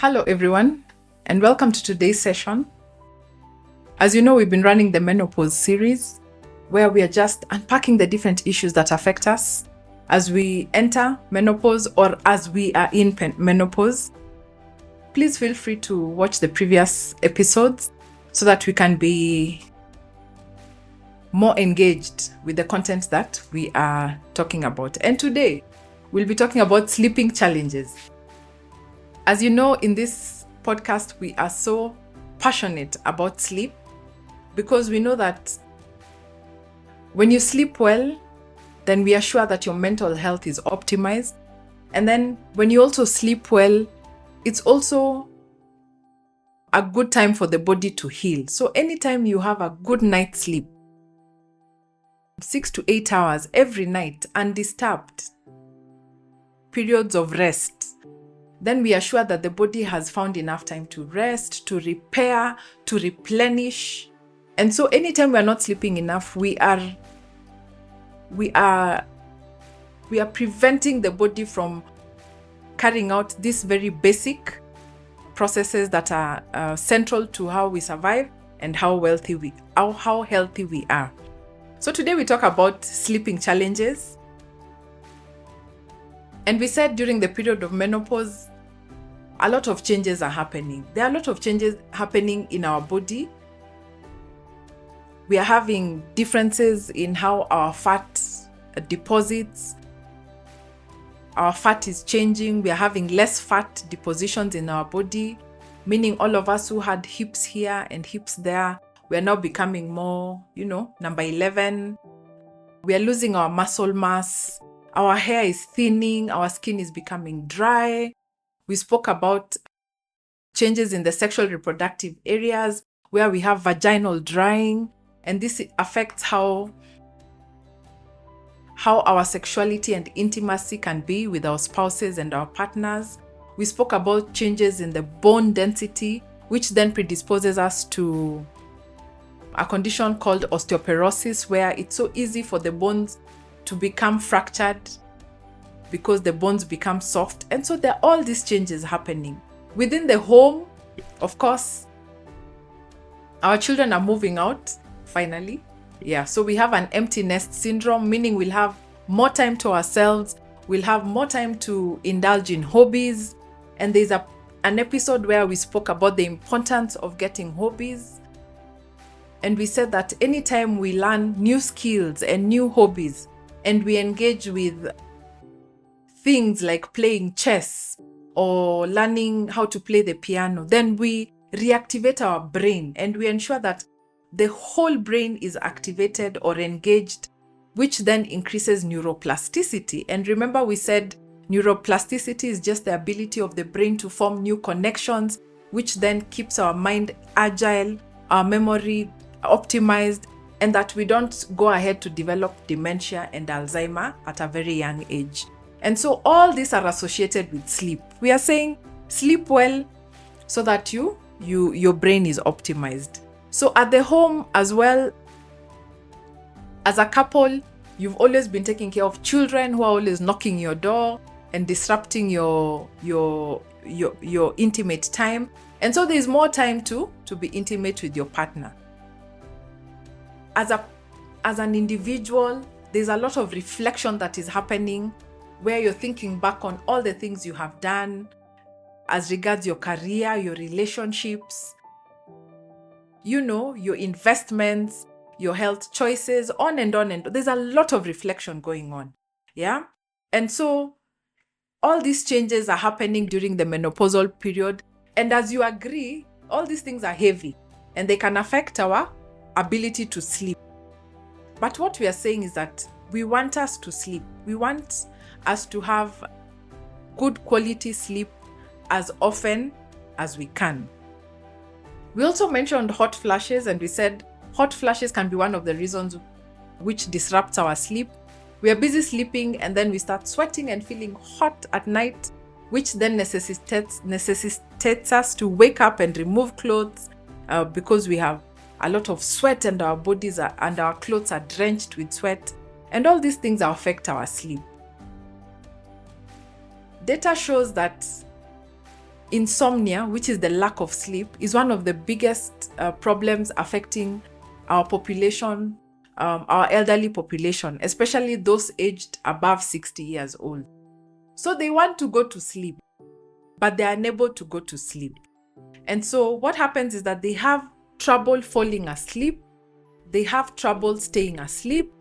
Hello everyone, and welcome to today's session. As you know, we've been running the menopause series where we are just unpacking the different issues that affect us as we enter menopause or as we are in menopause. Please feel free to watch the previous episodes so that we can be more engaged with the content that we are talking about. And today, we'll be talking about sleeping challenges. As you know, in this podcast, we are so passionate about sleep because we know that when you sleep well, then we are sure that your mental health is optimized. And then when you also sleep well, it's also a good time for the body to heal. So anytime you have a good night's sleep, 6 to 8 hours every night, undisturbed, periods of rest, then we are sure that the body has found enough time to rest, to repair, to replenish. And so anytime we are not sleeping enough, we are preventing the body from carrying out these very basic processes that are central to how we survive and how healthy we are. So today we talk about sleeping challenges. And we said during the period of menopause, a lot of changes are happening. There are a lot of changes happening in our body. We are having differences in how our fat deposits. Our fat is changing. We are having less fat depositions in our body, meaning all of us who had hips here and hips there, we are now becoming more, number 11. We are losing our muscle mass. Our hair is thinning. Our skin is becoming dry. We spoke about changes in the sexual reproductive areas where we have vaginal drying, and this affects how our sexuality and intimacy can be with our spouses and our partners. We spoke about changes in the bone density, which then predisposes us to a condition called osteoporosis, where it's so easy for the bones to become fractured because the bones become soft. And so there are all these changes happening. Within the home, of course, our children are moving out, finally. Yeah, so we have an empty nest syndrome, meaning we'll have more time to ourselves, we'll have more time to indulge in hobbies. And there's an episode where we spoke about the importance of getting hobbies. And we said that anytime we learn new skills and new hobbies, and we engage with things like playing chess or learning how to play the piano, then we reactivate our brain and we ensure that the whole brain is activated or engaged, which then increases neuroplasticity. And remember, we said neuroplasticity is just the ability of the brain to form new connections, which then keeps our mind agile, our memory optimized, and that we don't go ahead to develop dementia and Alzheimer at a very young age. And so all these are associated with sleep. We are saying sleep well so that your brain is optimized. So at the home as well, as a couple, you've always been taking care of children who are always knocking your door and disrupting your intimate time. And so there's more time to be intimate with your partner. As an individual, there's a lot of reflection that is happening where you're thinking back on all the things you have done as regards your career, your relationships, your investments, your health choices, on and on. And there's a lot of reflection going on. Yeah. And so all these changes are happening during the menopausal period. And as you agree, all these things are heavy and they can affect our ability to sleep. But what we are saying is that we want us to sleep. We want us to have good quality sleep as often as we can. We also mentioned hot flashes, and we said hot flashes can be one of the reasons which disrupts our sleep. We are busy sleeping and then we start sweating and feeling hot at night, which then necessitates us to wake up and remove clothes because we have a lot of sweat and our bodies and our clothes are drenched with sweat. And all these things affect our sleep. Data shows that insomnia, which is the lack of sleep, is one of the biggest problems affecting our population, our elderly population, especially those aged above 60 years old. So they want to go to sleep, but they are unable to go to sleep. And so what happens is that they have trouble falling asleep, they have trouble staying asleep,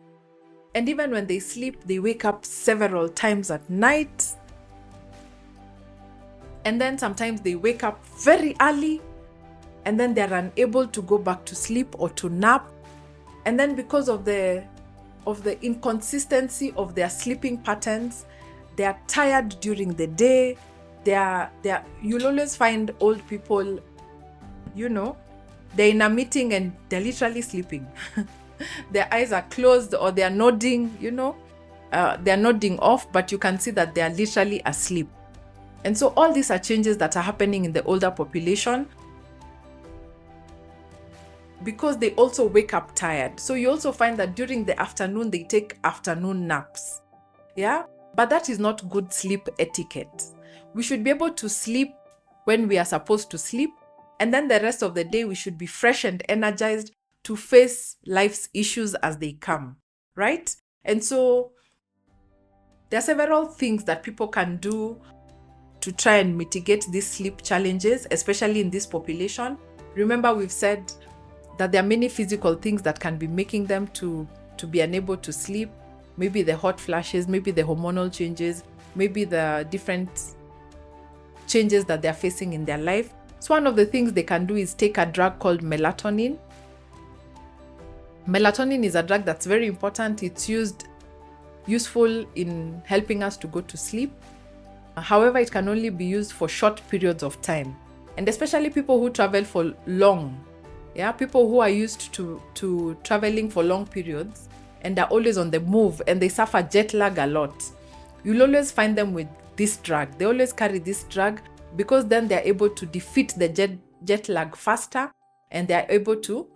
and even when they sleep, they wake up several times at night. And then sometimes they wake up very early, and then they're unable to go back to sleep or to nap. And then because of the inconsistency of their sleeping patterns, they are tired during the day. You'll always find old people, they're in a meeting and they're literally sleeping. Their eyes are closed or they're nodding, they're nodding off, but you can see that they are literally asleep. And so all these are changes that are happening in the older population because they also wake up tired. So you also find that during the afternoon, they take afternoon naps. Yeah, but that is not good sleep etiquette. We should be able to sleep when we are supposed to sleep. And then the rest of the day, we should be fresh and energized to face life's issues as they come, right? And so there are several things that people can do to try and mitigate these sleep challenges, especially in this population. Remember, we've said that there are many physical things that can be making them to be unable to sleep. Maybe the hot flashes, maybe the hormonal changes, maybe the different changes that they're facing in their life. So one of the things they can do is take a drug called melatonin. Melatonin is a drug that's very important. It's useful in helping us to go to sleep. However, it can only be used for short periods of time. And especially people who travel for long, people who are used to traveling for long periods and are always on the move and they suffer jet lag a lot. You'll always find them with this drug. They always carry this drug because then they're able to defeat the jet lag faster and they're able to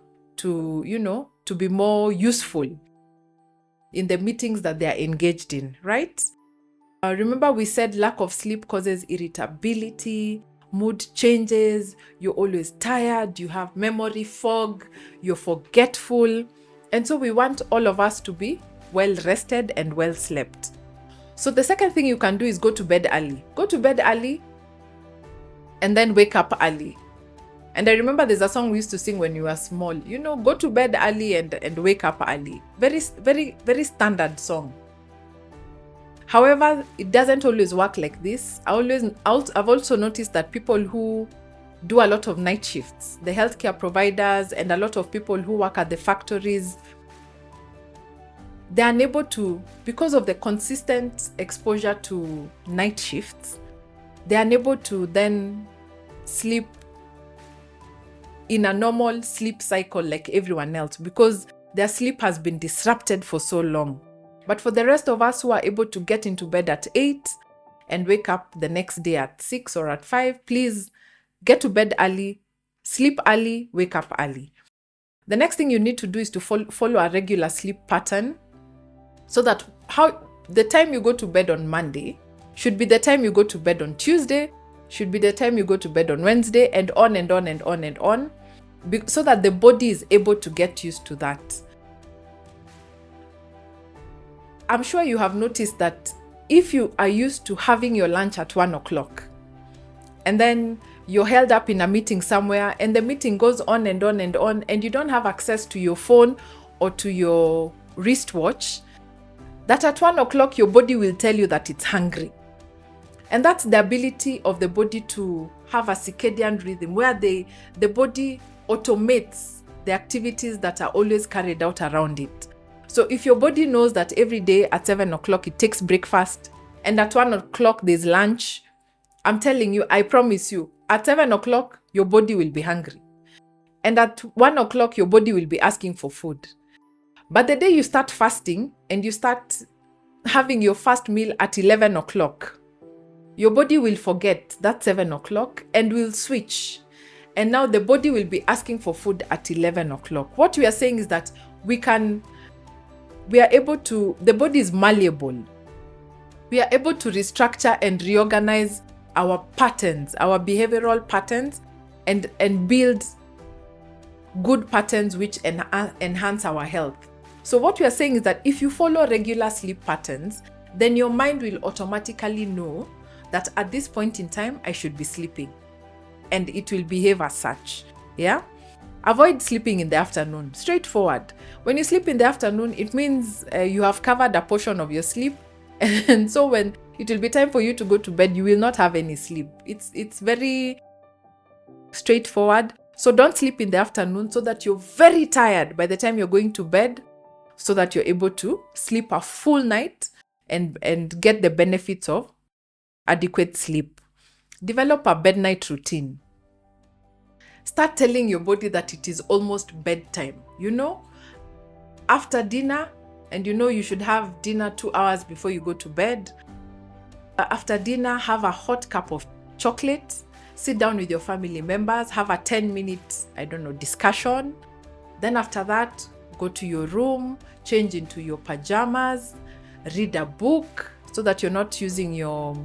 be more useful in the meetings that they are engaged in, right? Remember we said lack of sleep causes irritability, mood changes, you're always tired, you have memory fog, you're forgetful. And so we want all of us to be well rested and well slept. So the second thing you can do is go to bed early. Go to bed early and then wake up early. And I remember there's a song we used to sing when you were small, go to bed early and wake up early. Very, very, very standard song. However, it doesn't always work like this. I've also noticed that people who do a lot of night shifts, the healthcare providers and a lot of people who work at the factories, they're unable to, because of the consistent exposure to night shifts, they're unable to then sleep in a normal sleep cycle like everyone else because their sleep has been disrupted for so long. But for the rest of us who are able to get into bed at 8 and wake up the next day at 6 or at 5, please get to bed early, sleep early, wake up early. The next thing you need to do is to follow a regular sleep pattern so that the time you go to bed on Monday should be the time you go to bed on Tuesday, should be the time you go to bed on Wednesday, and on and on and on and on, so that the body is able to get used to that. I'm sure you have noticed that if you are used to having your lunch at 1 o'clock and then you're held up in a meeting somewhere and the meeting goes on and on and on and you don't have access to your phone or to your wristwatch, that at 1 o'clock your body will tell you that it's hungry. And that's the ability of the body to have a circadian rhythm where the body automates the activities that are always carried out around it. So if your body knows that every day at 7 o'clock it takes breakfast and at 1 o'clock there's lunch, I'm telling you, I promise you, at 7 o'clock your body will be hungry. And at 1 o'clock your body will be asking for food. But the day you start fasting and you start having your first meal at 11 o'clock, your body will forget that 7 o'clock and will switch. And now the body will be asking for food at 11 o'clock. What we are saying is that the body is malleable. We are able to restructure and reorganize our patterns, our behavioral patterns, and build good patterns which enhance our health. So what we are saying is that if you follow regular sleep patterns, then your mind will automatically know that at this point in time, I should be sleeping. And it will behave as such. Yeah? Avoid sleeping in the afternoon. Straightforward. When you sleep in the afternoon, it means you have covered a portion of your sleep. And so when it will be time for you to go to bed, you will not have any sleep. It's very straightforward. So don't sleep in the afternoon so that you're very tired by the time you're going to bed, so that you're able to sleep a full night and get the benefits of adequate sleep. Develop a bednight routine. Start telling your body that it is almost bedtime. After dinner, and you should have dinner 2 hours before you go to bed. After dinner, have a hot cup of chocolate. Sit down with your family members, have a 10-minute, discussion. Then after that, go to your room, change into your pajamas, read a book so that you're not using your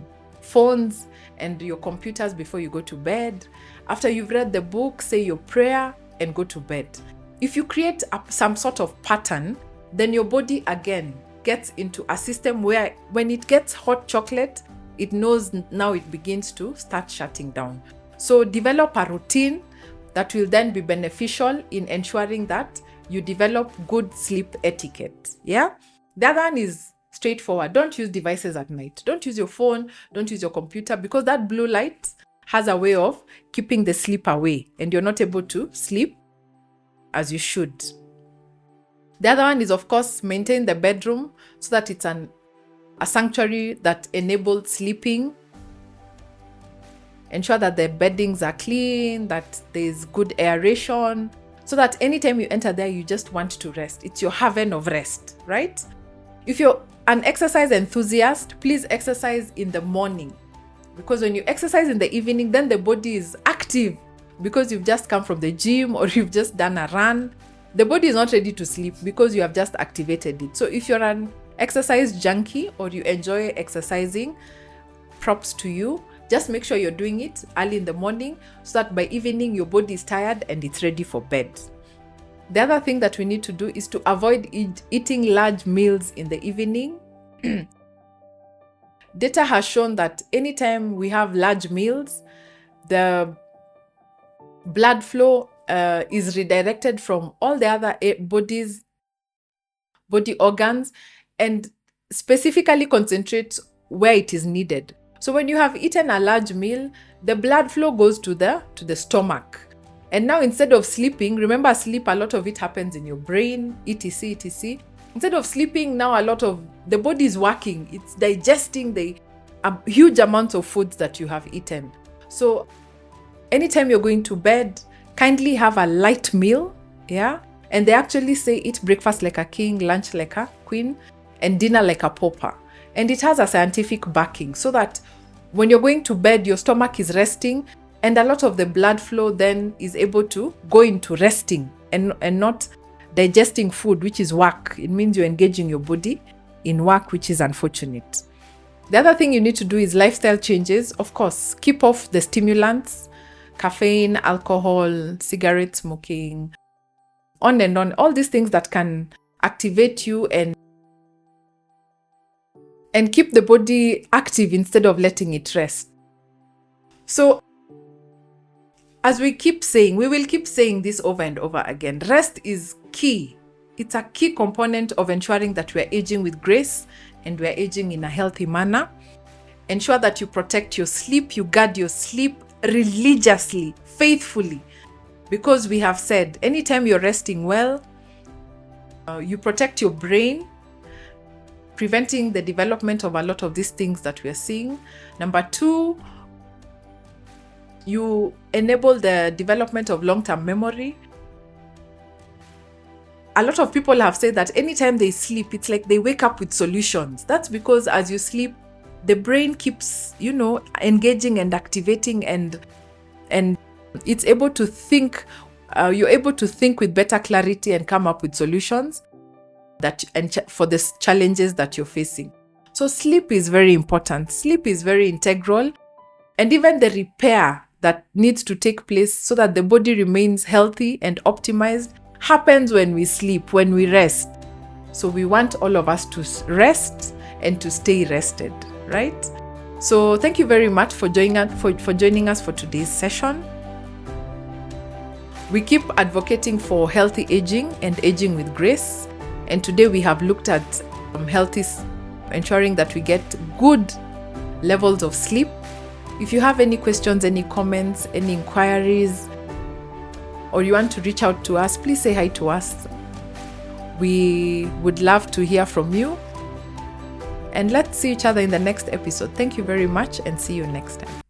phones and your computers before you go to bed. After you've read the book, say your prayer and go to bed. If you create some sort of pattern, then your body again gets into a system where when it gets hot chocolate, it knows now it begins to start shutting down. So develop a routine that will then be beneficial in ensuring that you develop good sleep etiquette. Yeah? The other one is straightforward. Don't use devices at night. Don't use your phone. Don't use your computer, because that blue light has a way of keeping the sleep away and you're not able to sleep as you should. The other one is, of course, maintain the bedroom so that it's a sanctuary that enables sleeping. Ensure that the beddings are clean, that there's good aeration, so that anytime you enter there, you just want to rest. It's your haven of rest, right? If you're an exercise enthusiast, please exercise in the morning, because when you exercise in the evening, then the body is active because you've just come from the gym or you've just done a run. The body is not ready to sleep because you have just activated it. So if you're an exercise junkie or you enjoy exercising, props to you. Just make sure you're doing it early in the morning so that by evening your body is tired and it's ready for bed. The other thing that we need to do is to avoid eating large meals in the evening. Data has shown that anytime we have large meals, the blood flow is redirected from all the other body organs and specifically concentrates where it is needed. So when you have eaten a large meal, the blood flow goes to the stomach. And now instead of sleeping, remember sleep, a lot of it happens in your brain, etc, etc. Instead of sleeping, now a lot of the body is working. It's digesting the huge amounts of foods that you have eaten. So anytime you're going to bed, kindly have a light meal, yeah? And they actually say eat breakfast like a king, lunch like a queen, and dinner like a pauper. And it has a scientific backing so that when you're going to bed, your stomach is resting and a lot of the blood flow then is able to go into resting and not digesting food, which is work. It means you're engaging your body in work, which is unfortunate. The other thing you need to do is lifestyle changes. Of course, keep off the stimulants, caffeine, alcohol, cigarette smoking, on and on. All these things that can activate you and keep the body active instead of letting it rest. So, as we keep saying, we will keep saying this over and over again. Rest is key. It's a key component of ensuring that we're aging with grace and we're aging in a healthy manner. Ensure that you protect your sleep, you guard your sleep religiously, faithfully. Because we have said, anytime you're resting well, you protect your brain, preventing the development of a lot of these things that we're seeing. Number 2, you enable the development of long-term memory. A lot of people have said that anytime they sleep, it's like they wake up with solutions. That's because as you sleep, the brain keeps, engaging and activating and it's able to think, you're able to think with better clarity and come up with solutions for the challenges that you're facing. So sleep is very important. Sleep is very integral. and even the repair that needs to take place so that the body remains healthy and optimized happens when we sleep, when we rest. So we want all of us to rest and to stay rested, right? So thank you very much for joining us for today's session. We keep advocating for healthy aging and aging with grace. And today we have looked at ensuring that we get good levels of sleep. If you have any questions, any comments, any inquiries, or you want to reach out to us, please say hi to us. We would love to hear from you. And let's see each other in the next episode. Thank you very much and see you next time.